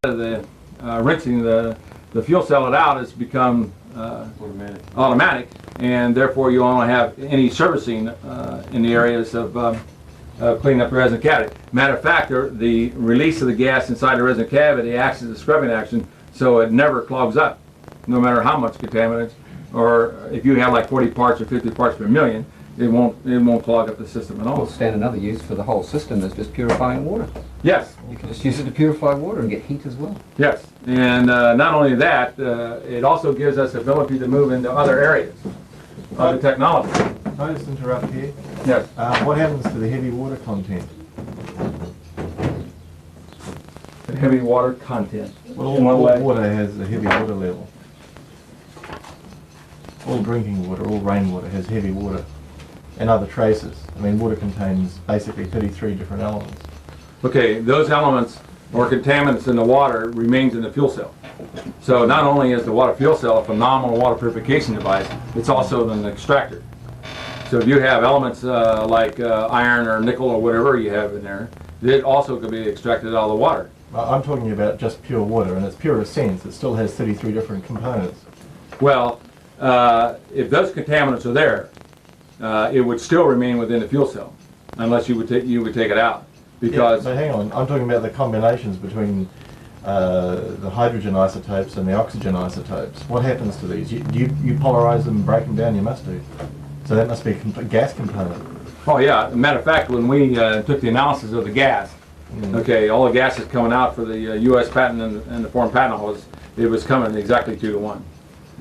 the rinsing the fuel cell it out has become automatic, and therefore you only have any servicing in the areas of cleaning up the resin cavity. Matter of fact, the release of the gas inside the resin cavity acts as a scrubbing action, so it never clogs up, no matter how much contaminants, or if you have like 40 parts or 50 parts per million, it won't clog up the system at all. Well, stand another use for the whole system is just purifying water. Yes. You can just use it to purify water and get heat as well. Yes, and not only that, it also gives us the ability to move into other areas of the technology. Can I just interrupt here? Yes. What happens to the heavy water content? The heavy water content. Well, all water has a heavy water level. All drinking water, all rainwater has heavy water and other traces. I mean, water contains basically 33 different elements. Okay, those elements or contaminants in the water remains in the fuel cell. So not only is the water fuel cell a phenomenal water purification device, it's also an extractor. So if you have elements like iron or nickel or whatever you have in there, it also could be extracted out of the water. I'm talking about just pure water, and its purest sense, it still has 33 different components. Well, if those contaminants are there, it would still remain within the fuel cell, unless you would take it out. Because but hang on, I'm talking about the combinations between the hydrogen isotopes and the oxygen isotopes. What happens to these? You polarize them and break them down? You must do. So that must be a gas component. oh yeah, matter of fact, when we took the analysis of the gas, okay, all the gases coming out for the U.S. patent and the foreign patent office, it was coming exactly 2-to-1,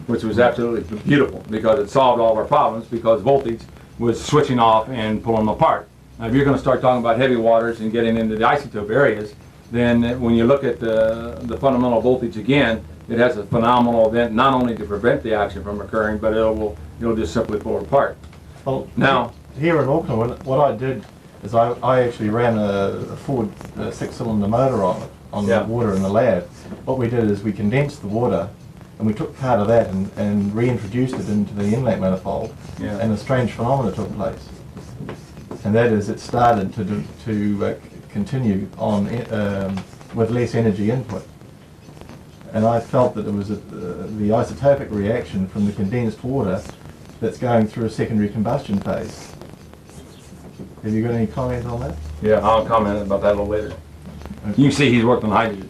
which was absolutely beautiful because it solved all of our problems because voltage was switching off and pulling them apart. Now, if you're going to start talking about heavy waters and getting into the isotope areas, then when you look at the fundamental voltage again, it has a phenomenal event not only to prevent the action from occurring, but it'll just simply pull it apart. Well, now, here in Auckland, what I did is I actually ran a Ford 6-cylinder motor on the water in the lab. What we did is we condensed the water and we took part of that and reintroduced it into the inlet manifold, and a strange phenomena took place. And that is, it started to continue on with less energy input. And I felt that it was the isotopic reaction from the condensed water that's going through a secondary combustion phase. Have you got any comment on that? yeah, I'll comment about that a little later. Okay. You can see he's worked on hydrogen.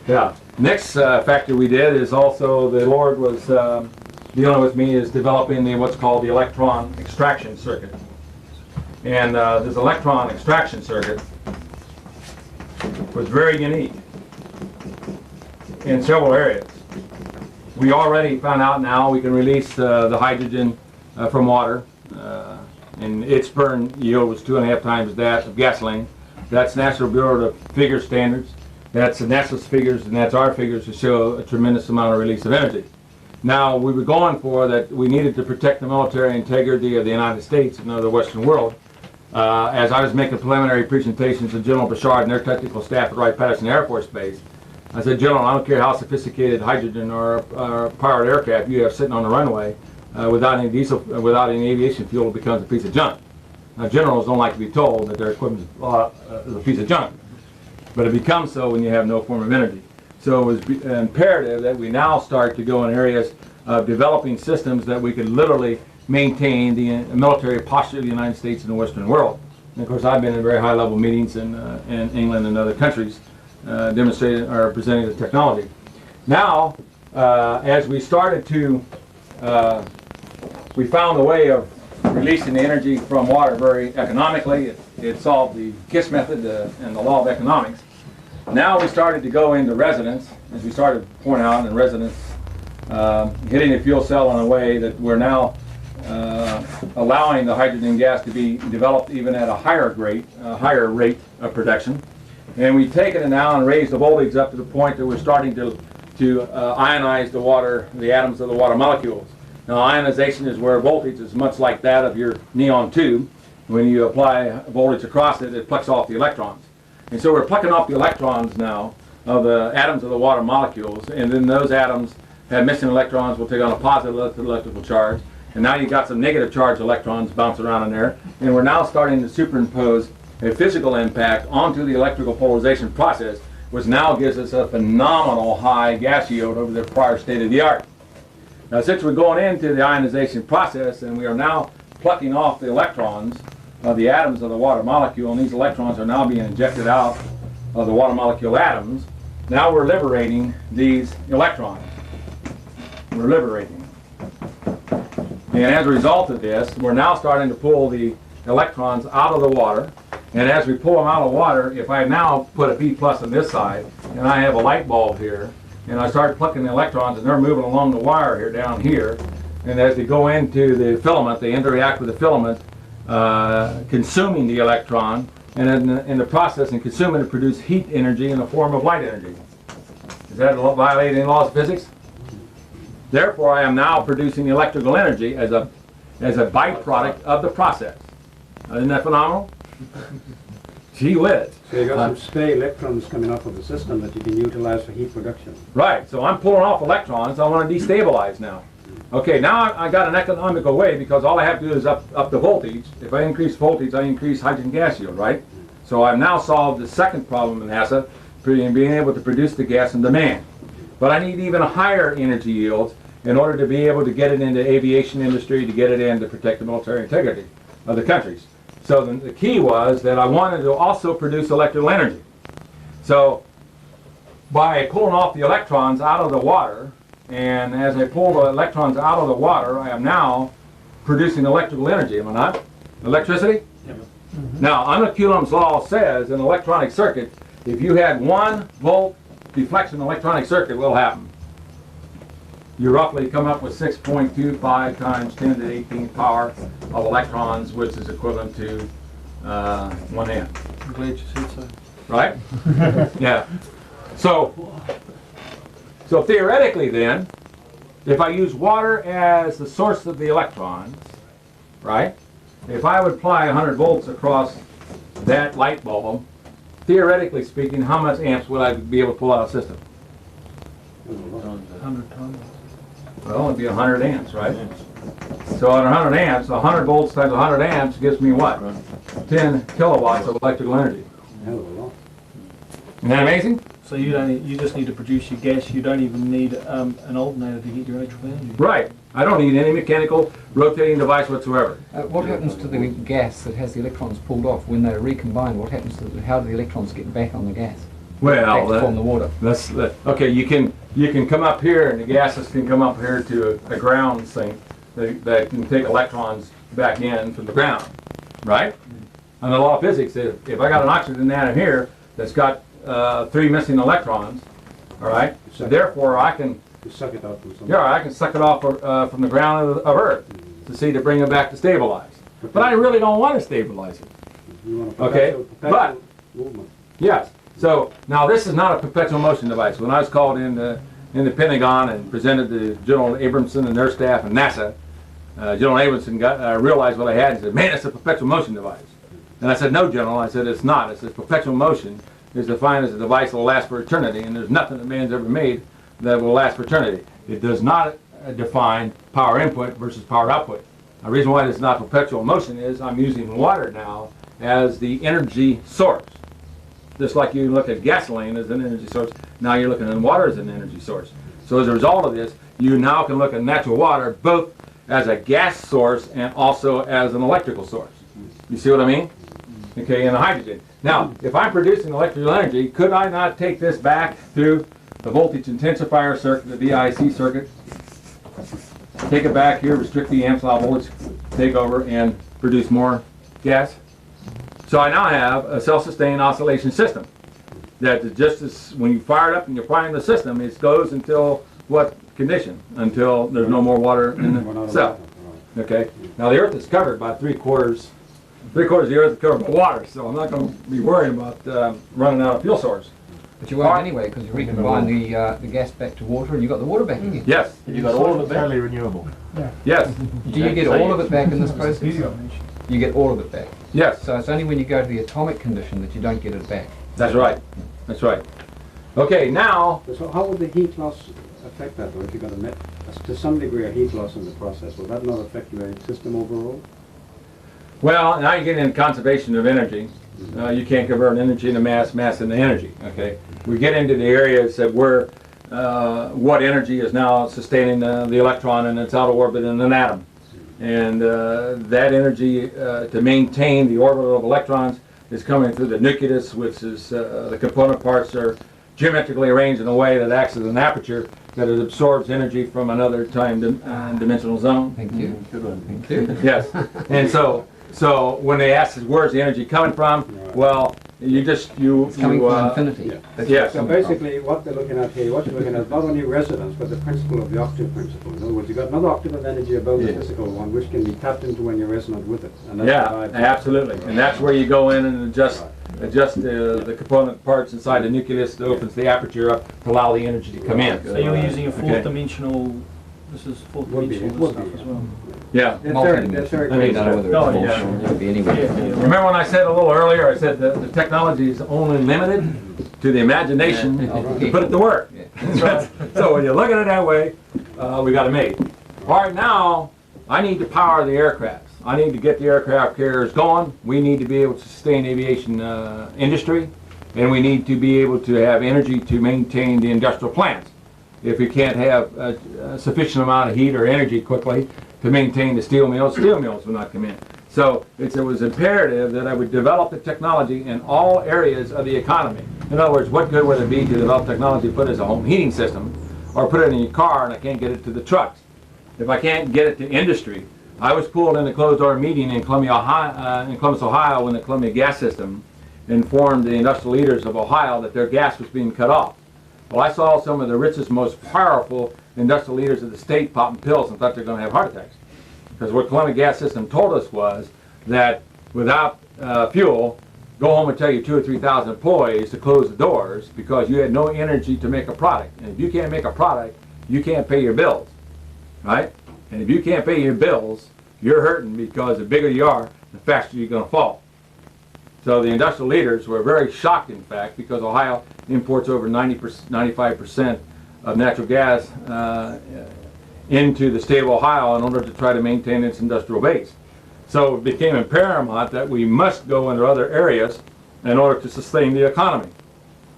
Yeah. Next factor we did is also the Lord was dealing with me is developing what's called the electron extraction circuit. And this electron extraction circuit was very unique in several areas. We already found out now we can release the hydrogen from water, and its burn yield was 2.5 times that of gasoline. That's National Bureau of Figure standards. That's the NASA's figures, and that's our figures to show a tremendous amount of release of energy. Now, we were going for that we needed to protect the military integrity of the United States and of the Western world. As I was making preliminary presentations to General Bouchard and their technical staff at Wright-Patterson Air Force Base, I said, General, I don't care how sophisticated hydrogen or powered aircraft you have sitting on the runway, without any diesel, without any aviation fuel, it becomes a piece of junk. Now, generals don't like to be told that their equipment is a piece of junk, but it becomes so when you have no form of energy. So it was imperative that we now start to go in areas of developing systems that we could literally maintain the military posture of the United States and the Western world. And of course, I've been in very high-level meetings in England and other countries demonstrating or presenting the technology. Now, as we started to, we found a way of releasing the energy from water very economically. It solved the KISS method and the law of economics. Now we started to go into resonance, as we started pointing out in resonance, hitting the fuel cell in a way that we're now allowing the hydrogen gas to be developed even at a higher rate of production. And we take it now and raise the voltage up to the point that we're starting to ionize the water, the atoms of the water molecules. Now, ionization is where voltage is much like that of your neon tube. When you apply voltage across it, it plucks off the electrons. And so we're plucking off the electrons now of the atoms of the water molecules, and then those atoms have missing electrons will take on a positive electrical charge, and now you've got some negative charge electrons bouncing around in there, and we're now starting to superimpose a physical impact onto the electrical polarization process which now gives us a phenomenal high gas yield over the prior state of the art. Now, since we're going into the ionization process and we are now plucking off the electrons of the atoms of the water molecule, and these electrons are now being injected out of the water molecule atoms, now we're liberating these electrons. We're liberating them. And as a result of this, we're now starting to pull the electrons out of the water. And as we pull them out of the water, if I now put a B plus on this side, and I have a light bulb here, and I start plucking the electrons, and they're moving along the wire here, down here, and as they go into the filament, they interact with the filament, consuming the electron, and in the process, in consuming it, produce heat energy in the form of light energy. Does that violate any laws of physics? Therefore, I am now producing electrical energy as a byproduct of the process. Isn't that phenomenal? Gee whiz. So you got some spare electrons coming off of the system that you can utilize for heat production. Right, so I'm pulling off electrons. I want to destabilize now. Okay, now I got an economical way because all I have to do is up the voltage. If I increase voltage, I increase hydrogen gas yield, right? So I've now solved the second problem in NASA, being able to produce the gas in demand. But I need even higher energy yields in order to be able to get it into aviation industry, to get it in to protect the military integrity of the countries. So the key was that I wanted to also produce electrical energy. So by pulling off the electrons out of the water, and as I pull the electrons out of the water, I am now producing electrical energy, am I not? Electricity? Yep. Now, under Coulomb's law says in an electronic circuit, if you had 1 volt deflection in an electronic circuit, what will happen? You roughly come up with 6.25 times 10 to the 18th power of electrons, which is equivalent to 1 amp. I'm glad you said so. Right? Yeah. So theoretically then, if I use water as the source of the electrons, right? If I would apply 100 volts across that light bulb, theoretically speaking, how much amps would I be able to pull out of the system? 100 tons. Well, it'd be 100 amps, right? So at 100 amps, 100 volts times 100 amps gives me what? 10 kilowatts of electrical energy. Hell of a lot. Isn't that amazing? So you just need to produce your gas. You don't even need an alternator to get your electrical energy. Right. I don't need any mechanical rotating device whatsoever. What happens to the gas that has the electrons pulled off when they're recombined? What happens to how do the electrons get back on the gas? Well, Back to form the water. Okay. You can come up here, and the gases can come up here to a ground sink that can take electrons back in from the ground, right? And the law of physics, if I got an oxygen atom here that's got 3 missing electrons, all right. So therefore, I can suck it out from somewhere. Yeah, I can suck it off from the ground of Earth to bring it back to stabilize. But I really don't want to stabilize it. You want a Okay, perpetual movement. Yes. So now this is not a perpetual motion device. When I was called in the Pentagon and presented to General Abramson and their staff and NASA, General Abramson realized what I had and said, "Man, it's a perpetual motion device." And I said, "No, General." I said, "It's not. It's a perpetual motion is defined as a device that will last for eternity, and there's nothing that man's ever made that will last for eternity. It does not define power input versus power output." The reason why it's not perpetual motion is I'm using water now as the energy source. Just like you look at gasoline as an energy source, now you're looking at water as an energy source. So as a result of this, you now can look at natural water both as a gas source and also as an electrical source. You see what I mean? Okay, and the hydrogen. Now, if I'm producing electrical energy, could I not take this back through the voltage intensifier circuit, the VIC circuit, take it back here, restrict the amps, allow voltage, take over, and produce more gas? So I now have a self-sustained oscillation system that just as when you fire it up and you're firing the system, it goes until what condition? Until there's no more water in the cell. Okay. Now the Earth is covered by three-quarters of the Earth is covered by water, so I'm not going to be worried about running out of fuel source. But you won't anyway, because you recombine the gas back to water and you got the water back again. Yes. You got all of it totally renewable. Yes. Do you get all of it back in this process? You get all of it back. Yes. So it's only when you go to the atomic condition that you don't get it back. That's right. That's right. Okay, now. So how would the heat loss affect that, though? If you got to some degree a heat loss in the process, will that not affect your system overall? Well, now you get into conservation of energy. You can't convert energy into mass, mass into energy. Okay, we get into the areas that where what energy is now sustaining the electron in its outer orbit in an atom, and that energy to maintain the orbit of electrons is coming through the nucleus, which is the component parts are geometrically arranged in a way that acts as an aperture that it absorbs energy from another dimensional zone. Thank you. Good one. Thank you. Yes, and so when they ask us where's the energy coming from, well, It's coming from infinity. Yeah. That's Yes. where it's So coming from. basically, what they're looking at here, what you're looking at is not only resonance, but the principle of the octave principle. In other words, you've got another octave of energy above the physical one, which can be tapped into when you're resonant with it. And that's yeah, what absolutely, and that's where you go in and adjust the component parts inside the nucleus that opens the aperture up to allow the energy to come in. So you're using a fourth Okay. dimensional, this is fourth Would be, dimensional it would stuff be. as well. Yeah. That's very I mean, great. I don't know whether No, it's yeah. dimensional, it could be anywhere. Yeah, yeah. Remember when I said a little earlier, I said that the technology is only limited to the imagination to put it to work. Yeah. So when you look at it that way, we got it made. All right, now I need to power the aircraft. I need to get the aircraft carriers going. We need to be able to sustain aviation industry, and we need to be able to have energy to maintain the industrial plants. If we can't have a sufficient amount of heat or energy quickly to maintain the steel mills will not come in. So it was imperative that I would develop the technology in all areas of the economy. In other words, what good would it be to develop technology to put it as a home heating system, or put it in your car and I can't get it to the trucks? If I can't get it to industry, I was pulled in a closed-door meeting in Columbus, Ohio, when the Columbia gas system informed the industrial leaders of Ohio that their gas was being cut off. Well, I saw some of the richest, most powerful industrial leaders of the state popping pills and thought they're going to have heart attacks. Because what Columbia gas system told us was that without fuel, go home and tell your 2,000 or 3,000 employees to close the doors because you had no energy to make a product. And if you can't make a product, you can't pay your bills, right? And if you can't pay your bills, you're hurting because the bigger you are, the faster you're going to fall. So the industrial leaders were very shocked, in fact, because Ohio imports over 95% of natural gas into the state of Ohio in order to try to maintain its industrial base. So it became paramount that we must go into other areas in order to sustain the economy.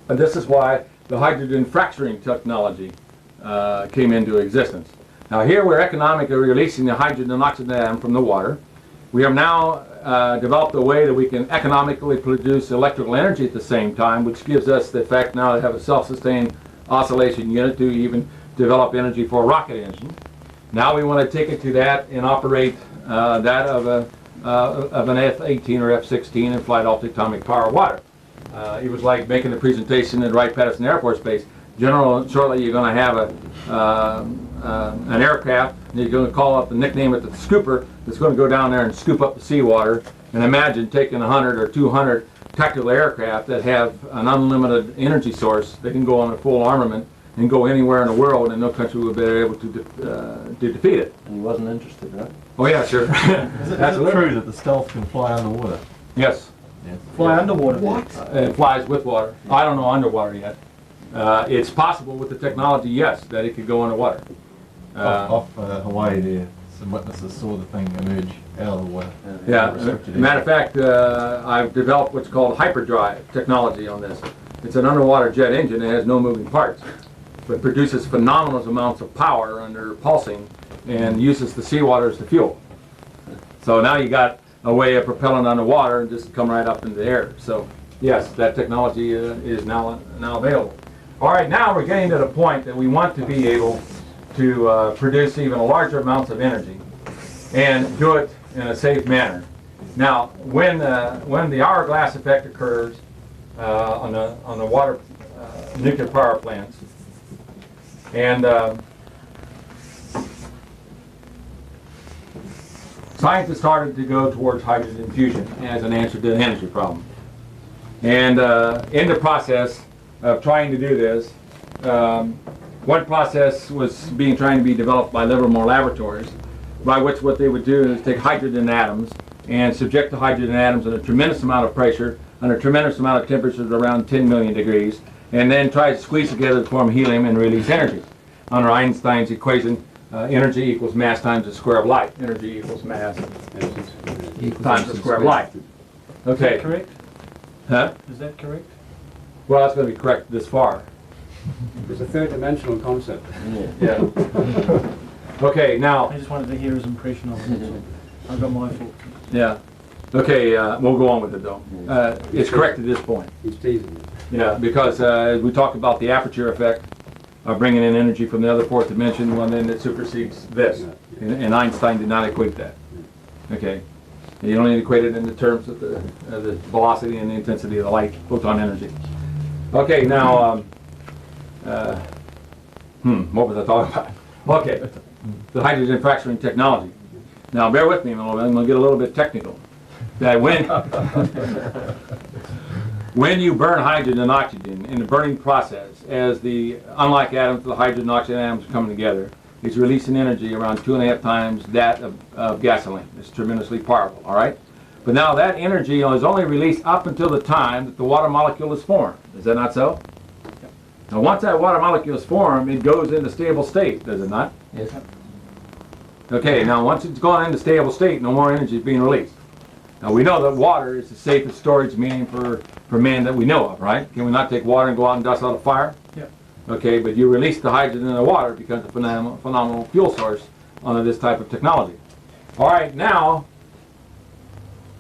And this is why the hydrogen fracturing technology came into existence. Now here we're economically releasing the hydrogen and oxygen atom from the water. We have now developed a way that we can economically produce electrical energy at the same time, which gives us the effect now to have a self-sustained oscillation unit to even develop energy for a rocket engine. Now we want to take it to that and operate that of an F-18 or F-16 and fly it off the atomic power of water. It was like making the presentation at Wright-Patterson Air Force Base. Shortly you're going to have an aircraft, and you're going to call up the nickname it the scooper, that's going to go down there and scoop up the seawater. And imagine taking 100 or 200 tactical aircraft that have an unlimited energy source. They can go on a full armament and go anywhere in the world, and no country would be able to defeat it. And he wasn't interested, right? Oh yeah, sure. Is it true that the Stealth can fly underwater? Yes. Yes. Fly underwater. It flies with water. I don't know underwater yet. It's possible with the technology, yes, that it could go underwater. Off Hawaii there, some witnesses saw the thing emerge out of the water. Yeah, Restricted matter of fact, I've developed what's called hyperdrive technology on this. It's an underwater jet engine that has no moving parts, but produces phenomenal amounts of power under pulsing and uses the seawater as the fuel. So now you got a way of propelling underwater and just come right up into the air. So yes, that technology is now available. All right, now we're getting to the point that we want to be able to produce even larger amounts of energy and do it in a safe manner. Now, when the hourglass effect occurs on the water nuclear power plants, and scientists started to go towards hydrogen fusion as an answer to the energy problem. And in the process of trying to do this, one process was trying to be developed by Livermore Laboratories, by which what they would do is take hydrogen atoms and subject the hydrogen atoms at a tremendous amount of pressure, under a tremendous amount of temperatures around 10 million degrees, and then try to squeeze together to form helium and release energy. Under Einstein's equation, energy equals mass times the square of light. Energy equals mass times the square of light. Okay. Correct? Huh? Is that correct? Well, that's going to be correct this far. It's a third-dimensional concept. Yeah. Okay, now, I just wanted to hear his impression of it. So I've got my thoughts. yeah. Okay, we'll go on with it though. It's correct at this point. He's teasing you. Yeah, because we talked about the aperture effect of bringing in energy from the other fourth dimension, one then that supersedes this. And Einstein did not equate that. Okay. He only equated it in the terms of the velocity and the intensity of the light, photon energy. Okay, now, what was I talking about? Okay, the hydrogen fracturing technology. Now, bear with me a little bit. I'm going to get a little bit technical. That when you burn hydrogen and oxygen in the burning process, as the unlike atoms, the hydrogen and oxygen atoms are coming together, it's releasing energy around 2.5 times that of gasoline. It's tremendously powerful, all right? But now that energy is only released up until the time that the water molecule is formed. Is that not so? Now once that water molecule is formed, it goes into stable state, does it not? Yes. Okay, now once it's gone into stable state, no more energy is being released. Now we know that water is the safest storage medium for man that we know of, right? Can we not take water and go out and dust out a fire? Yeah. Okay, but you release the hydrogen in the water because it's a phenomenal fuel source under this type of technology. All right, now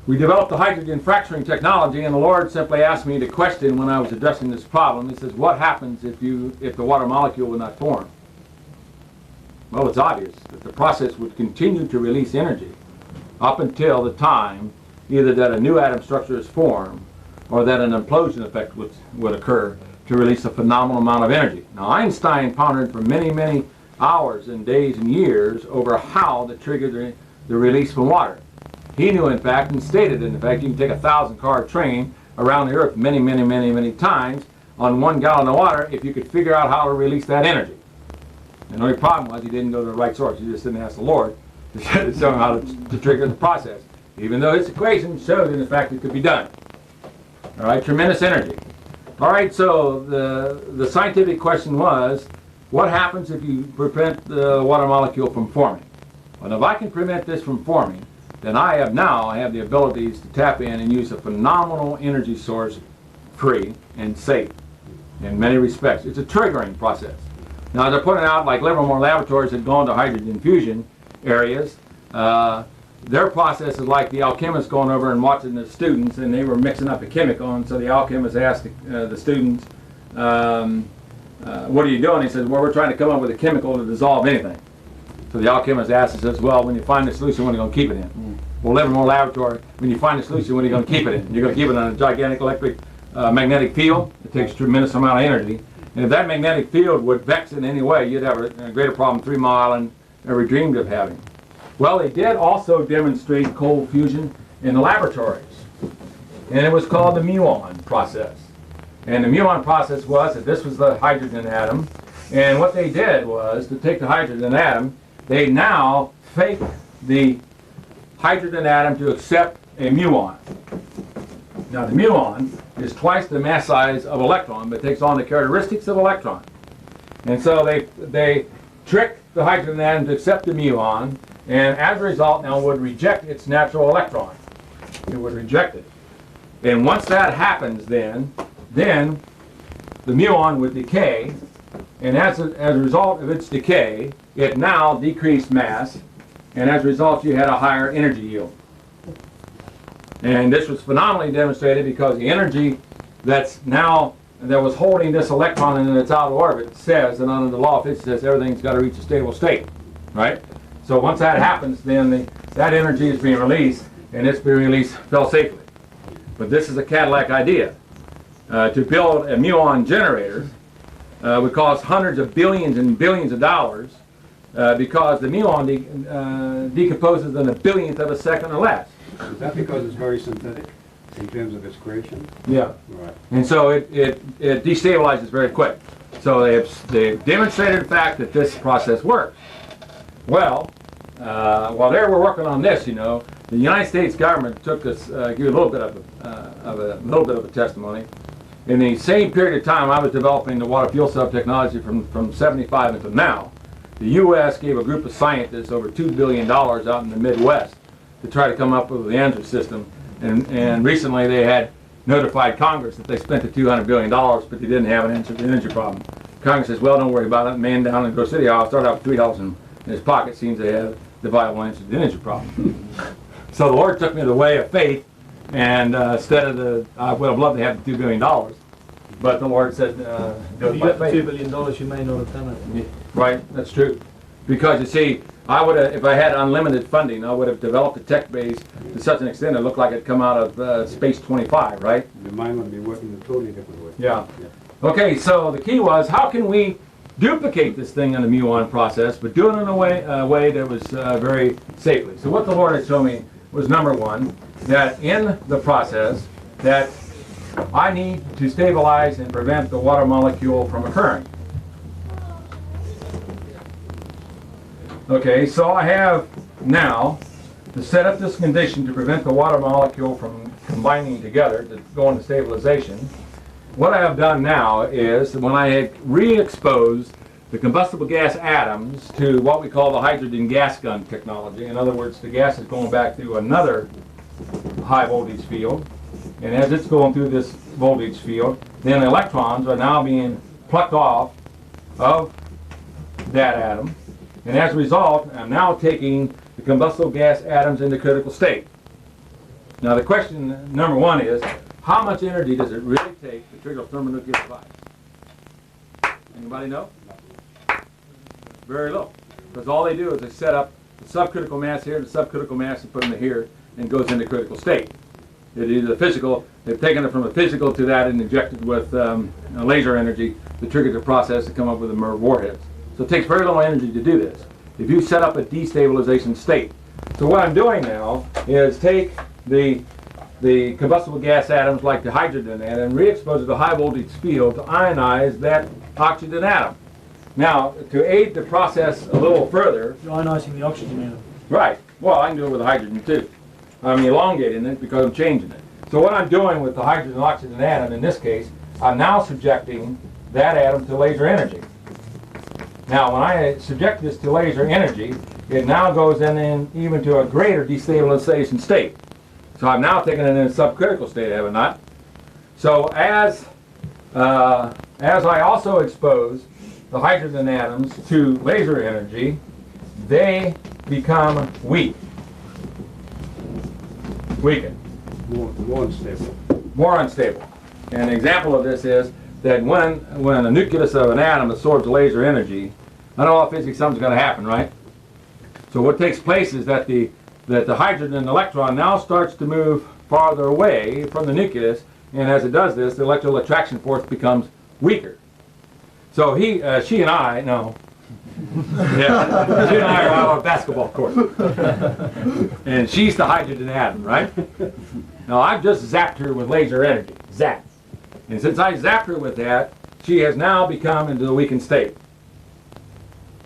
we developed the hydrogen fracturing technology, and the Lord simply asked me to question when I was addressing this problem. He says, what happens if the water molecule would not form? Well, it's obvious that the process would continue to release energy up until the time either that a new atom structure is formed or that an implosion effect would occur to release a phenomenal amount of energy. Now, Einstein pondered for many, many hours and days and years over how to trigger the release from water. He knew, in fact, and stated, in fact, you can take a 1,000-car train around the Earth many, many, many, many times on 1 gallon of water if you could figure out how to release that energy. And the only problem was he didn't go to the right source. He just didn't ask the Lord to show him how to trigger the process, even though his equation showed, in fact, it could be done. All right, tremendous energy. All right, so the scientific question was, what happens if you prevent the water molecule from forming? Well, if I can prevent this from forming, then I have the abilities to tap in and use a phenomenal energy source, free and safe in many respects. It's a triggering process. Now, as I pointed out, like Livermore Laboratories had gone to hydrogen fusion areas, their process is like the alchemists going over and watching the students, and they were mixing up a chemical, and so the alchemist asked the students, what are you doing? He says, well, we're trying to come up with a chemical to dissolve anything. So the alchemist asks and says, well, when you find the solution, what are you going to keep it in? Well, Livermore Laboratory, when you find the solution, what are you going to keep it in? You're going to keep it in a gigantic electric magnetic field. It takes a tremendous amount of energy. And if that magnetic field would vex in any way, you'd have a greater problem 3 Mile Island ever dreamed of having. Well, they did also demonstrate cold fusion in the laboratories. And it was called the muon process. And the muon process was that this was the hydrogen atom. And what they did was to take the hydrogen atom, they now fake the hydrogen atom to accept a muon. Now the muon is twice the mass size of electron, but takes on the characteristics of electron. And so they trick the hydrogen atom to accept the muon, and as a result now would reject its natural electron. It would reject it. And once that happens then the muon would decay, and as a result of its decay, it now decreased mass, and as a result you had a higher energy yield. And this was phenomenally demonstrated because the energy that was holding this electron in its outer orbit says, and under the law of physics says everything's got to reach a stable state, right? So once that happens, then that energy is being released, and it's being released fairly safely. But this is a Cadillac idea. To build a muon generator would cost hundreds of billions and billions of dollars because the muon decomposes in a billionth of a second or less. Is that because it's very synthetic in terms of its creation? Yeah. Right. And so it destabilizes very quick. So they've demonstrated the fact that this process works. Well, while they were working on this, the United States government took us, give you a little bit of a testimony. In the same period of time I was developing the water fuel cell technology from 75 until now, the U.S. gave a group of scientists over $2 billion out in the Midwest to try to come up with the answer system. And recently they had notified Congress that they spent the $200 billion, but they didn't have an energy problem. Congress says, well, don't worry about it. Man down in Grove City, I'll start out with $3 in his pocket, seems they have the viable answer to the energy problem. So the Lord took me the way of faith, and instead of I would have loved to have the $2 billion, but the Lord said, do If it you by got the $2 faith. billion, you may not have done it. Right, that's true. Because you see, I would have, if I had unlimited funding, I would have developed a tech base to such an extent it looked like it come out of Space 25, right? Your mind would be working in a totally different way. Yeah. Okay, so the key was, how can we duplicate this thing in the muon process, but do it in a way that was very safely? So what the Lord had shown me was, number one, that in the process, that I need to stabilize and prevent the water molecule from occurring. Okay, so I have now to set up this condition to prevent the water molecule from combining together to go into stabilization. What I have done now is, when I had re-exposed the combustible gas atoms to what we call the hydrogen gas gun technology, in other words, the gas is going back through another high voltage field, and as it's going through this voltage field, then electrons are now being plucked off of that atom, and as a result, I'm now taking the combustible gas atoms into critical state. Now the question number one is, how much energy does it really take to trigger a thermonuclear device? Anybody know? Very low. Because all they do is they set up the subcritical mass here, the subcritical mass, and put them here, and goes into critical state. It is a physical, they've taken it from a physical to that and injected with laser energy to trigger the process to come up with the MIRV warheads. So it takes very little energy to do this. If you set up a destabilization state. So what I'm doing now is take the combustible gas atoms like the hydrogen atom and re-expose it to a high voltage field to ionize that oxygen atom. Now, to aid the process a little further, You're ionising the oxygen atom. right, well, I can do it with the hydrogen too. I'm elongating it because I'm changing it. So what I'm doing with the hydrogen oxygen atom, in this case, I'm now subjecting that atom to laser energy. Now, when I subject this to laser energy, it now goes in even to a greater destabilization state. So I'm now taking it in a subcritical state, have I not? So as I also expose the hydrogen atoms to laser energy, they become weakened. More unstable. More unstable. And an example of this is that when the nucleus of an atom absorbs laser energy, I know all physics something's going to happen, right? So what takes place is that the hydrogen electron now starts to move farther away from the nucleus, and as it does this, the electrical attraction force becomes weaker. So she and I, no. Yeah, she and I are out on a basketball court. And she's the hydrogen atom, right? Now I've just zapped her with laser energy. Zap. And since I zapped her with that, she has now become into the weakened state.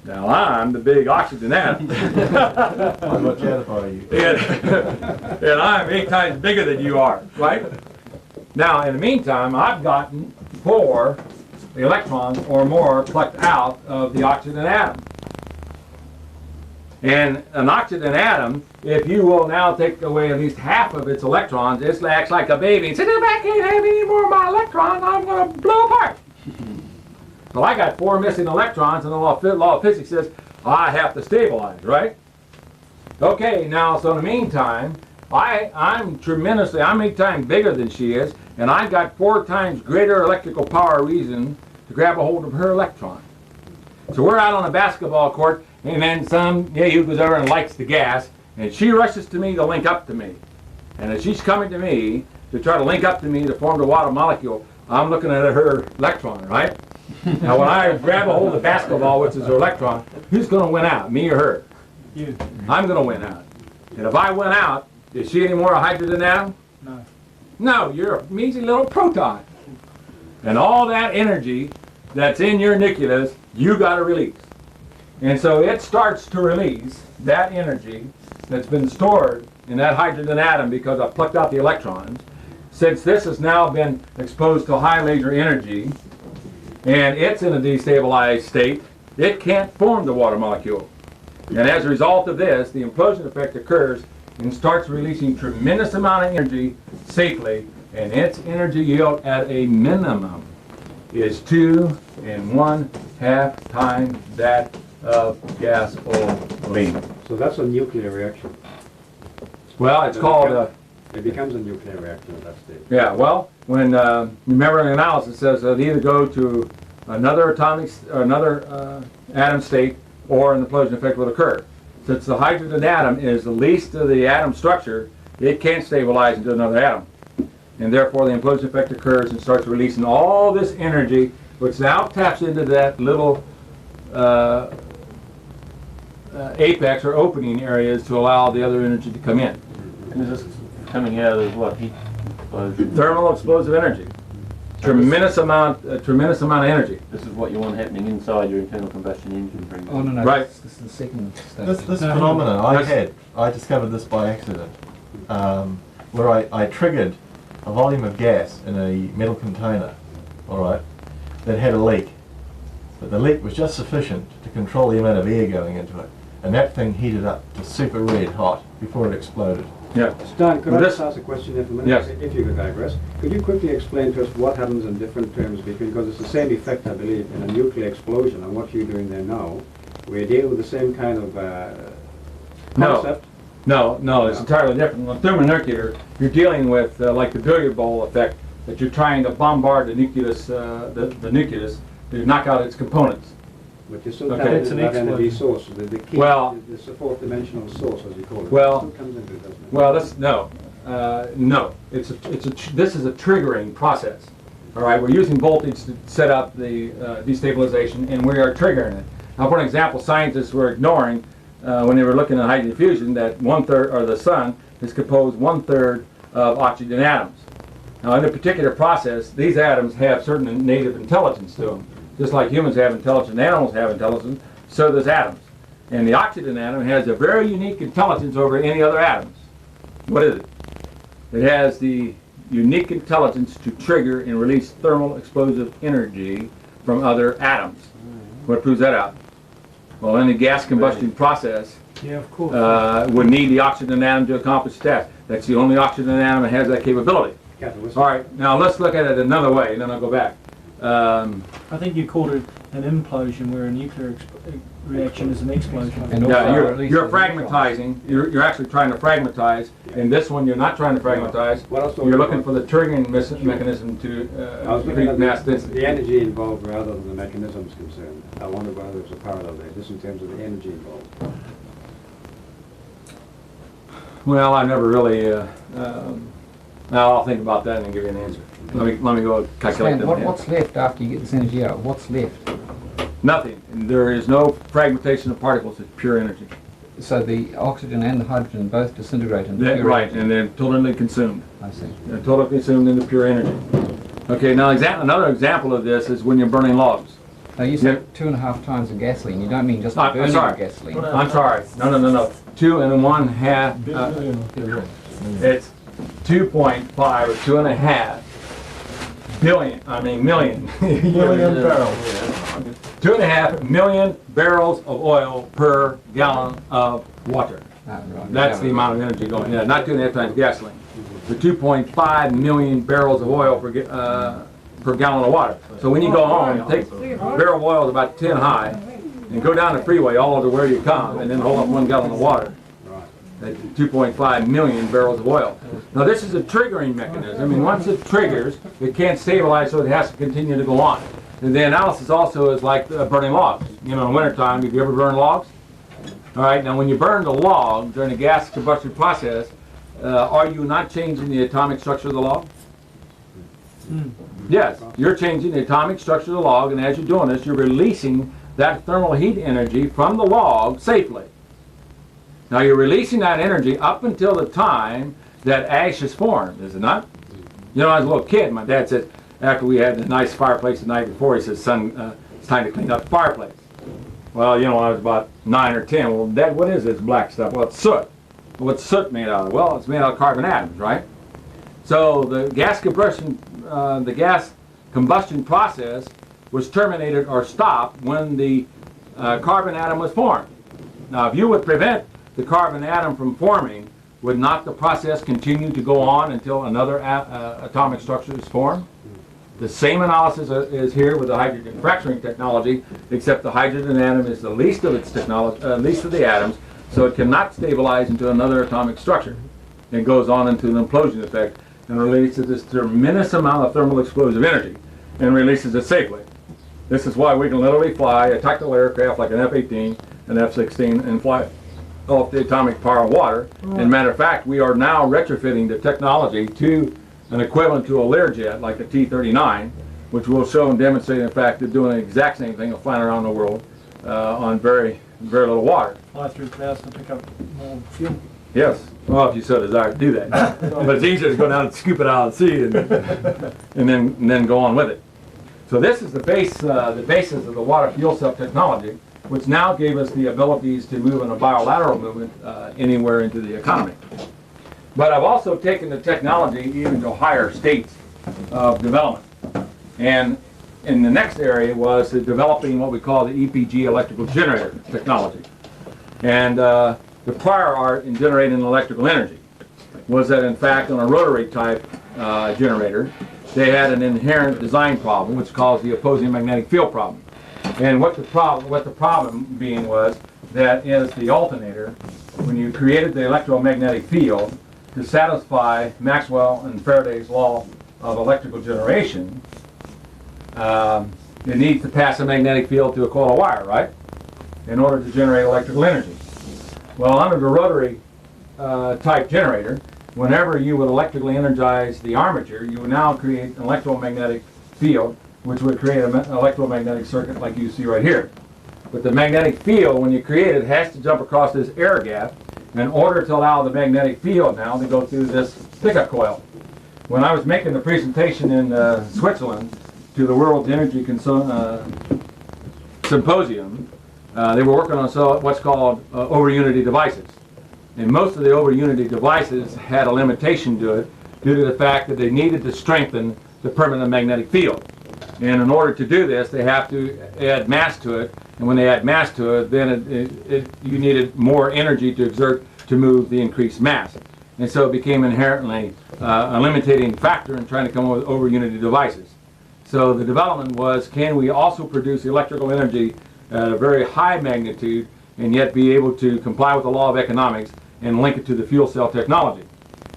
Now I'm the big oxygen atom. I'm much edify you. And I'm 8 times bigger than you are, right? Now in the meantime, I've gotten 4 electrons or more plucked out of the oxygen atom. And an oxygen atom, if you will now take away at least half of its electrons, it acts like a baby and says, if I can't have any more of my electrons, I'm going to blow apart. So I got 4 missing electrons, and the law of physics says I have to stabilize, right? Okay, now, so in the meantime, I'm 8 times bigger than she is, and I've got 4 times greater electrical power reason to grab a hold of her electron. So we're out on a basketball court, and then some who goes over and likes the gas, and she rushes to me to link up to me. And as she's coming to me to try to link up to me to form the water molecule, I'm looking at her electron, right? Now when I grab a hold of the basketball, which is her electron, who's going to win out, me or her? You. I'm going to win out. And if I win out, is she any more a hydrogen atom? No. No, you're a measly little proton. And all that energy that's in your nucleus, you got to release. And so it starts to release that energy that's been stored in that hydrogen atom because I plucked out the electrons. Since this has now been exposed to high laser energy, and it's in a destabilized state, it can't form the water molecule. And as a result of this, the implosion effect occurs and starts releasing tremendous amount of energy safely, and its energy yield at a minimum is 2.5 times that of gasoline. So that's a nuclear reaction. Well, it's called, It becomes a nuclear reaction at that stage. yeah, well, when, remember an analysis says that either go to another atom state or an implosion effect will occur. Since the hydrogen atom is the least of the atom structure, it can't stabilize into another atom. And therefore the implosion effect occurs and starts releasing all this energy, which now taps into that little apex or opening areas to allow the other energy to come in. And is this coming out of what, heat explosion? Thermal explosive energy. Tremendous amount of energy. This is what you want happening inside your internal combustion engine, for example. Oh, no, no, Right. this is the second stage. This phenomenon I discovered this by accident, where I triggered a volume of gas in a metal container, all right, that had a leak. But the leak was just sufficient to control the amount of air going into it. And that thing heated up to super red hot before it exploded. Yeah. Stan, could Well, I this- just ask a question there for a minute? Yes. If you could digress. Could you quickly explain to us what happens in different terms? Because it's the same effect, I believe, in a nuclear explosion and what you're doing there now. We deal with the same kind of concept. No, it's entirely different. On thermonuclear, you're dealing with like the billiard ball effect, that you're trying to bombard the nucleus, the nucleus to knock out its components. But you're still Okay. tapping It's into an that energy explosion. source. The key, Well- the fourth dimensional source, as you call it. Well- It still comes into it, doesn't it? Well, no. This is a triggering process. All right, we're using voltage to set up the destabilization, and we are triggering it. Now, for an example, scientists were ignoring when they were looking at hydrogen fusion that 1/3, or the sun, is composed 1/3 of oxygen atoms. Now, in a particular process, these atoms have certain native intelligence to them. Just like humans have intelligence, animals have intelligence, so does atoms. And the oxygen atom has a very unique intelligence over any other atoms. What is it? It has the unique intelligence to trigger and release thermal explosive energy from other atoms. What proves that out? Well, in the gas combustion process, Yeah, of course. would need the oxygen atom to accomplish the task. That's the only oxygen atom that has that capability. Captain, what's All right, now let's look at it another way, and then I'll go back. I think you called it an implosion, where a nuclear reaction is an explosion. And also Yeah, release you're the electrons. fragmentizing. You're actually trying to fragmentize. In this one, you're not trying to fragmentize. What else do You're we looking want? for the triggering mechanism to I was looking increase at mass the density. energy involved rather than the mechanism is concerned. I wonder whether there's a parallel there, just in terms of the energy involved. Well, I never really. Now I'll think about that and give you an answer. Let me go calculate Stan, that. what's left after you get this energy out? What's left? Nothing. There is no fragmentation of particles. It's pure energy. So the oxygen and the hydrogen both disintegrate into pure Right, energy. and then totally consumed. I see. They're totally consumed into pure energy. Okay, now another example of this is when you're burning logs. Now you said 2.5 times the gasoline. You don't mean just the I'm burning sorry. of gasoline. I'm sorry. No. 2.5. It's 2.5 or 2.5 billion. I mean million. Million barrels. 2.5 million barrels of oil per gallon of water. Ah, right. That's the amount of energy going. Yeah, not 2.5 times gasoline. The 2.5 million barrels of oil per gallon of water. So when you go home, take a barrel of oil about 10 high, and go down the freeway all over where you come, and then hold up 1 gallon of water. At 2.5 million barrels of oil. Now this is a triggering mechanism, and once it triggers, it can't stabilize, so it has to continue to go on. And the analysis also is like burning logs. You know, in wintertime, have you ever burned logs? All right, now when you burn the log during the gas combustion process, are you not changing the atomic structure of the log? Yes, you're changing the atomic structure of the log, and as you're doing this, you're releasing that thermal heat energy from the log safely. Now you're releasing that energy up until the time that ash is formed, is it not? You know, as a little kid, my dad said, after we had the nice fireplace the night before, he said, son, it's time to clean up the fireplace. Well, you know, I was about 9 or 10. Well, Dad, what is this black stuff? Well, it's soot. What's soot made out of? Well, it's made out of carbon atoms, right? So the gas combustion process was terminated or stopped when the carbon atom was formed. Now, if you would prevent the carbon atom from forming would not the process continue to go on until another atomic structure is formed? The same analysis is here with the hydrogen fracturing technology, except the hydrogen atom is the least of its technology, least of the atoms, so it cannot stabilize into another atomic structure. It goes on into an implosion effect and releases this tremendous amount of thermal explosive energy and releases it safely. This is why we can literally fly a tactical aircraft like an F-18, an F-16, and fly off the atomic power of water. And matter of fact, we are now retrofitting the technology to an equivalent to a Learjet like the T-39, which will show and demonstrate, in fact, they're doing the exact same thing of flying around the world on very, very little water. Fly through clouds to pick up more fuel. Yes, well, if you so desire to do that. But it's easier to go down and scoop it out of the sea and then go on with it. So this is the basis of the water fuel cell technology, which now gave us the abilities to move in a bilateral movement anywhere into the economy. But I've also taken the technology even to higher states of development. And in the next area was developing what we call the EPG electrical generator technology. And the prior art in generating electrical energy was that, in fact, on a rotary type generator, they had an inherent design problem, which caused the opposing magnetic field problem. And what the problem being was that is the alternator, when you created the electromagnetic field to satisfy Maxwell and Faraday's law of electrical generation, it needs to pass a magnetic field through a coil of wire, right, in order to generate electrical energy. Well, under the rotary type generator, whenever you would electrically energize the armature, you would now create an electromagnetic field, which would create an electromagnetic circuit like you see right here. But the magnetic field, when you create it, has to jump across this air gap in order to allow the magnetic field now to go through this pickup coil. When I was making the presentation in Switzerland to the World Energy Symposium, they were working on what's called over-unity devices. And most of the over-unity devices had a limitation to it due to the fact that they needed to strengthen the permanent magnetic field. And in order to do this, they have to add mass to it. And when they add mass to it, then you needed more energy to exert to move the increased mass. And so it became inherently a limiting factor in trying to come up with over-unity devices. So the development was, can we also produce electrical energy at a very high magnitude and yet be able to comply with the law of economics and link it to the fuel cell technology?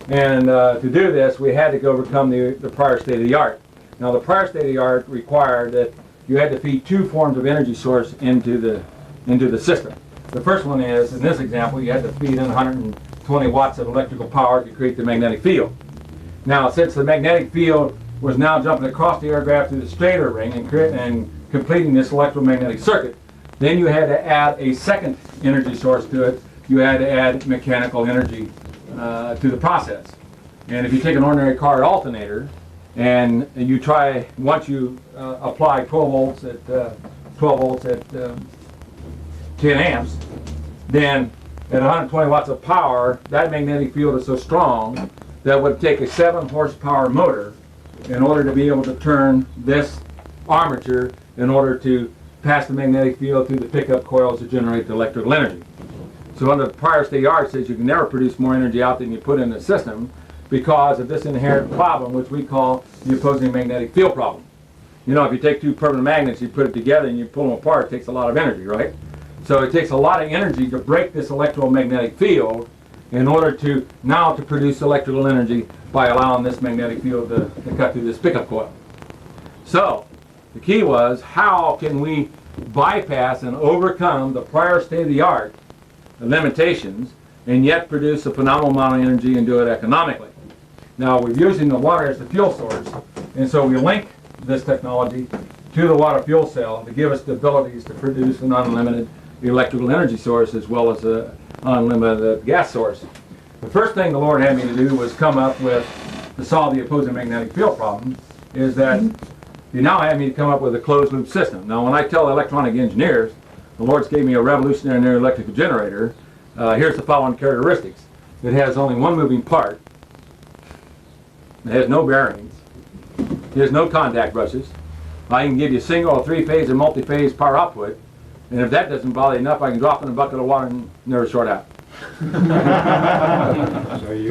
And to do this, we had to overcome the prior state of the art. Now, the prior state of the art required that you had to feed two forms of energy source into the system. The first one is, in this example, you had to feed in 120 watts of electrical power to create the magnetic field. Now, since the magnetic field was now jumping across the air gap through the stator ring and completing this electromagnetic circuit, then you had to add a second energy source to it. You had to add mechanical energy to the process. And if you take an ordinary car alternator and you try, once you apply 12 volts at 10 amps, then at 120 watts of power, that magnetic field is so strong that it would take a 7 horsepower motor in order to be able to turn this armature in order to pass the magnetic field through the pickup coils to generate the electrical energy. So under the prior state of the art says you can never produce more energy out than you put in the system because of this inherent problem, which we call the opposing magnetic field problem. You know, if you take two permanent magnets, you put it together and you pull them apart, it takes a lot of energy, right? So it takes a lot of energy to break this electromagnetic field in order to now to produce electrical energy by allowing this magnetic field to cut through this pickup coil. So the key was, how can we bypass and overcome the prior state of the art limitations and yet produce a phenomenal amount of energy and do it economically? Now, we're using the water as the fuel source, and so we link this technology to the water fuel cell to give us the abilities to produce an unlimited electrical energy source as well as an unlimited gas source. The first thing the Lord had me to do was come up with, to solve the opposing magnetic field problem, is that He now had me to come up with a closed loop system. Now, when I tell electronic engineers, the Lord's gave me a revolutionary electrical generator, here's the following characteristics. It has only one moving part. It has no bearings. It has no contact brushes. I can give you single or three-phase and multi-phase power output, and if that doesn't bother you enough, I can drop in a bucket of water and never short out. So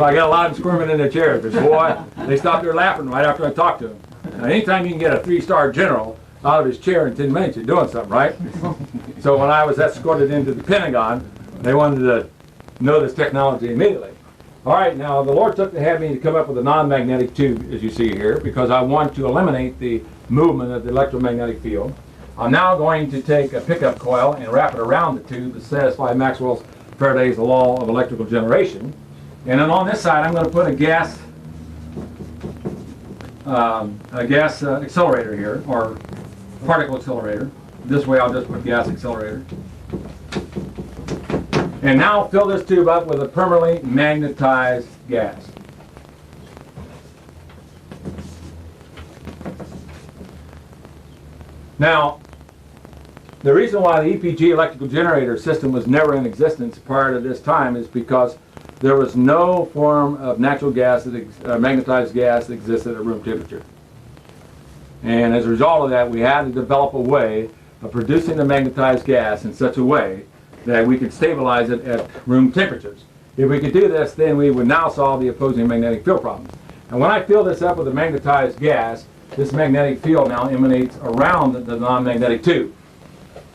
I got a lot of squirming in their chairs, but boy, they stopped there laughing right after I talked to them. Now, anytime you can get a 3-star general out of his chair in 10 minutes, you're doing something, right? So when I was escorted into the Pentagon, they wanted to know this technology immediately. All right, now the Lord took to have me to come up with a non-magnetic tube, as you see here, because I want to eliminate the movement of the electromagnetic field. I'm now going to take a pickup coil and wrap it around the tube to satisfy Maxwell's Faraday's law of electrical generation. And then on this side, I'm going to put a gas accelerator here, or particle accelerator. This way I'll just put gas accelerator. And now fill this tube up with a permanently magnetized gas. Now, the reason why the EPG electrical generator system was never in existence prior to this time is because there was no form of natural gas, magnetized gas that existed at room temperature. And as a result of that, we had to develop a way of producing the magnetized gas in such a way that we could stabilize it at room temperatures. If we could do this, then we would now solve the opposing magnetic field problem. And when I fill this up with a magnetized gas, this magnetic field now emanates around the non-magnetic tube.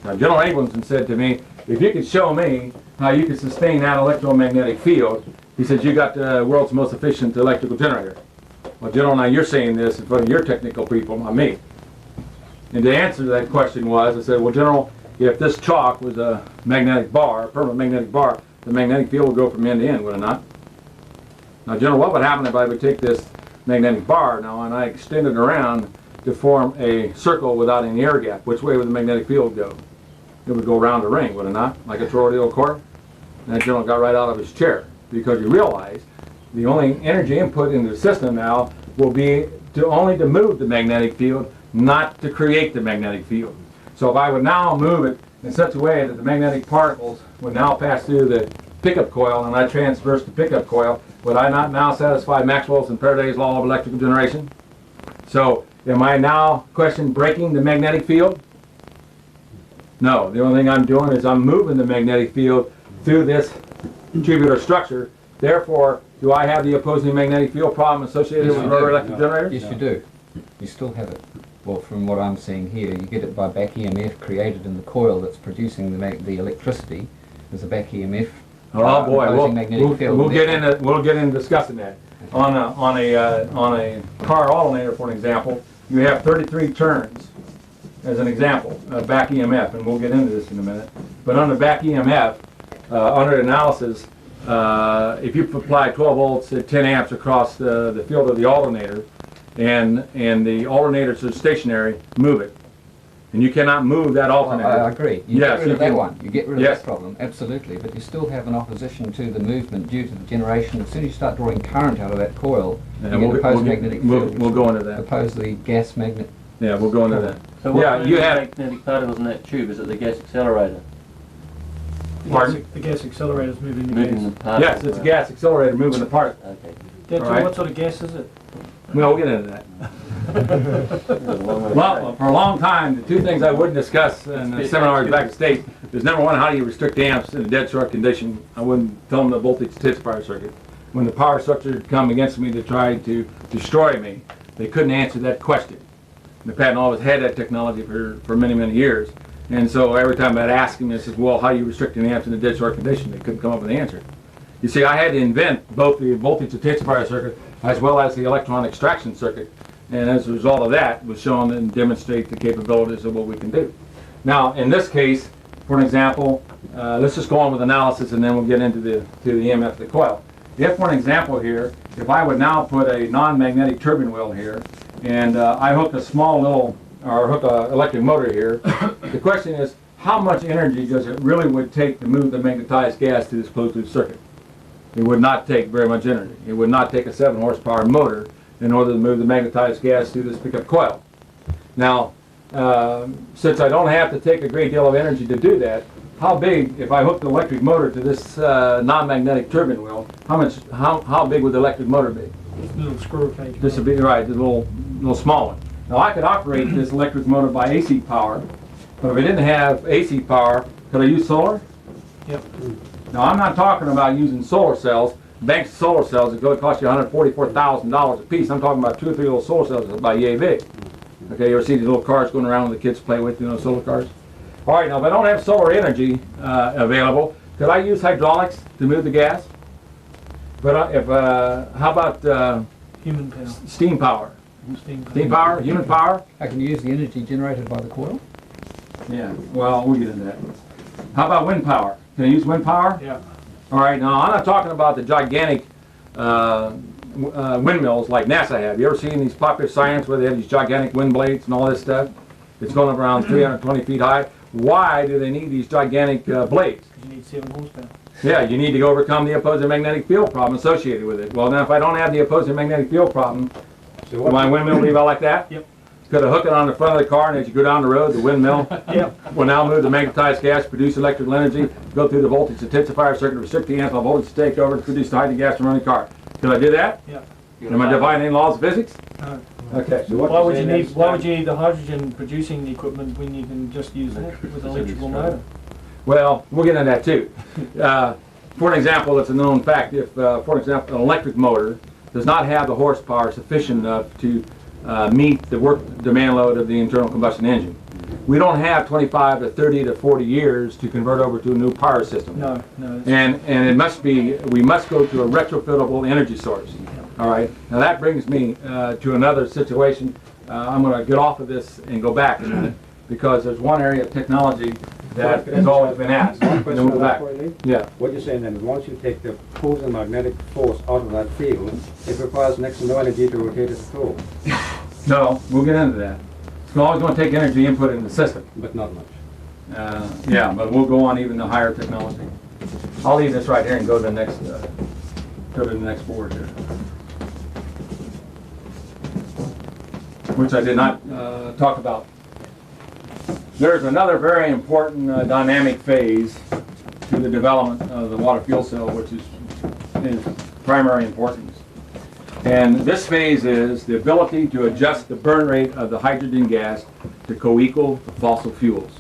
Now, General Abramson said to me, if you could show me how you could sustain that electromagnetic field, he said, you got the world's most efficient electrical generator. Well, General, now you're saying this in front of your technical people, not me. And the answer to that question was, I said, well, General, if this chalk was a magnetic bar, a permanent magnetic bar, the magnetic field would go from end to end, would it not? Now, General, what would happen if I would take this magnetic bar now and I extend it around to form a circle without any air gap? Which way would the magnetic field go? It would go around the ring, would it not? Like a toroidal core? And the General got right out of his chair because you realize the only energy input into the system now will be only to move the magnetic field, not to create the magnetic field. So if I would now move it in such a way that the magnetic particles would now pass through the pickup coil and I transverse the pickup coil, would I not now satisfy Maxwell's and Faraday's law of electrical generation? So am I now, breaking the magnetic field? No, the only thing I'm doing is I'm moving the magnetic field through this tubular structure. Therefore, do I have the opposing magnetic field problem associated with the rotor electric generator? Yes, you do. You still have it. Well, from what I'm seeing here, you get it by back EMF created in the coil that's producing the electricity. There's a back EMF. Oh boy, we'll get into discussing that. On a car alternator, for an example, you have 33 turns as an example of back EMF, and we'll get into this in a minute. But on the back EMF, under analysis, if you apply 12 volts at 10 amps across the field of the alternator, and the alternators are stationary, move it. And you cannot move that alternator. I agree. You Yes, get rid of you that can. one. You get rid of Yes. that problem, absolutely. But you still have an opposition to the movement due to the generation. As soon as you start drawing current out of that coil, Yeah, you get opposed magnetic field. we'll go into that. Oppose the gas magnet. Yeah, we'll go into that. So what Yeah, moves you the have. magnetic particles in that tube? Is it the gas accelerator? Pardon? The gas accelerator's moving the Moving the gas. particles Yes, it's a around? gas accelerator moving the part. Okay. That's All right. what sort of gas is it? We'll get into that. That's a long way to Well, go. for a long time, the two things I wouldn't discuss in the seminars back in the States is number one, how do you restrict amps in a dead short condition? I wouldn't tell them the voltage intensifier circuit. When the power structure had come against me to try to destroy me, they couldn't answer that question. And the patent always had that technology for many, many years. And so every time I'd ask them, they said, well, how do you restrict an amps in a dead short condition? They couldn't come up with an answer. You see, I had to invent both the voltage intensifier circuit as well as the electron extraction circuit. And as a result of that, was shown and demonstrate the capabilities of what we can do. Now, in this case, for an example, let's just go on with analysis and then we'll get into the EMF of the coil. If, for an example here, if I would now put a non-magnetic turbine wheel here, and I hook a small little, or hook an electric motor here, the question is, how much energy does it really would take to move the magnetized gas to this closed-loop circuit? It would not take very much energy. It would not take a 7 horsepower motor in order to move the magnetized gas through this pickup coil. Now, since I don't have to take a great deal of energy to do that, how big, if I hooked the electric motor to this non-magnetic turbine wheel, how big would the electric motor be? Little squirrel cage. This would be, right, the little small one. Now I could operate this electric motor by AC power, but if I didn't have AC power, could I use solar? Yep. Now, I'm not talking about using solar cells, banks of solar cells that go cost you $144,000 a piece. I'm talking about 2 or 3 little solar cells that about yay big. Okay, you ever see these little cars going around with the kids play with, solar cars? All right, now if I don't have solar energy available, could I use hydraulics to move the gas? But how about Human power. steam power? Steam power. Steam power, human power? I can use the energy generated by the coil. Yeah, well, we'll get into that. How about wind power? Can I use wind power? Yeah. All right, now I'm not talking about the gigantic windmills like NASA have. You ever seen these popular science where they have these gigantic wind blades and all this stuff? It's going up around 320 feet high. Why do they need these gigantic blades? You need 7 horsepower. Yeah, you need to overcome the opposing magnetic field problem associated with it. Well, now if I don't have the opposing magnetic field problem, So will my windmill leave out like that? Yep. Could I hook it on the front of the car, and as you go down the road, the windmill Yep. will now move the magnetized gas, produce electrical energy, go through the voltage intensifier circuit, restrict the amp, voltage to take over to produce the hydrogen gas to run the car. Could I do that? Yep. Am I defying any laws of physics? No. Okay. So what Why you're would you saying need? is Why that- would you need the hydrogen producing equipment when you can just use that with an electrical motor? Well, we'll get into that too. For an example, it's a known fact. If, for example, an electric motor does not have the horsepower sufficient enough to meet the work demand load of the internal combustion engine, we don't have 25 to 30 to 40 years to convert over to a new power system. No, no. And it must be, we must go to a retrofittable energy source. All right. Now that brings me to another situation. I'm going to get off of this and go back a minute because there's one area of technology that has always been asked. One And then question we'll on go that back. for you, Lee. Yeah. What you're saying then is once you take the opposing magnetic force out of that field, it requires next to no energy to rotate it at all, No, we'll get into that. It's always going to take energy input in the system. but not much. Yeah, but we'll go on even the higher technology. I'll leave this right here and go to the next board here. Which I did not talk about. There's another very important dynamic phase to the development of the water fuel cell, which is primary importance. And this phase is the ability to adjust the burn rate of the hydrogen gas to co-equal the fossil fuels.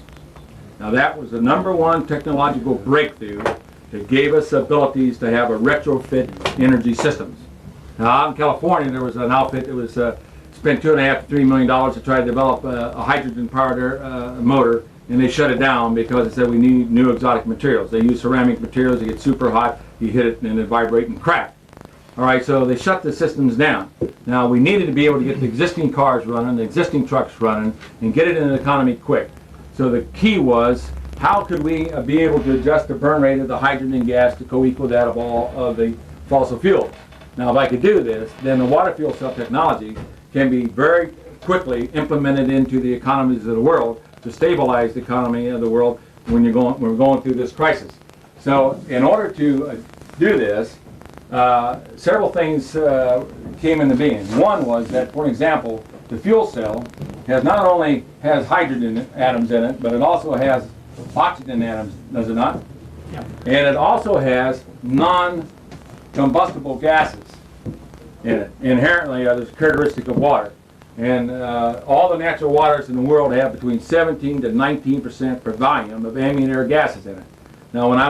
Now that was the #1 technological breakthrough that gave us abilities to have a retrofit energy systems. Now out in California there was an outfit that was spent $2.5 to $3 million to try to develop a hydrogen-powered motor, and they shut it down because they said we need new exotic materials. They use ceramic materials, they get super hot, you hit it and it vibrate and crack. All right, so they shut the systems down. Now we needed to be able to get the existing cars running, the existing trucks running, and get it in an economy quick. So the key was, how could we be able to adjust the burn rate of the hydrogen gas to co-equal that of all of the fossil fuels? Now if I could do this, then the water fuel cell technology can be very quickly implemented into the economies of the world to stabilize the economy of the world when we're going through this crisis. So in order to do this, several things came into being. One was that, for example, the fuel cell not only has hydrogen atoms in it, but it also has oxygen atoms, does it not? Yeah. And it also has non-combustible gases in it. Inherently, there's a characteristic of water. And all the natural waters in the world have between 17 to 19% per volume of ambient air gases in it. Now, when I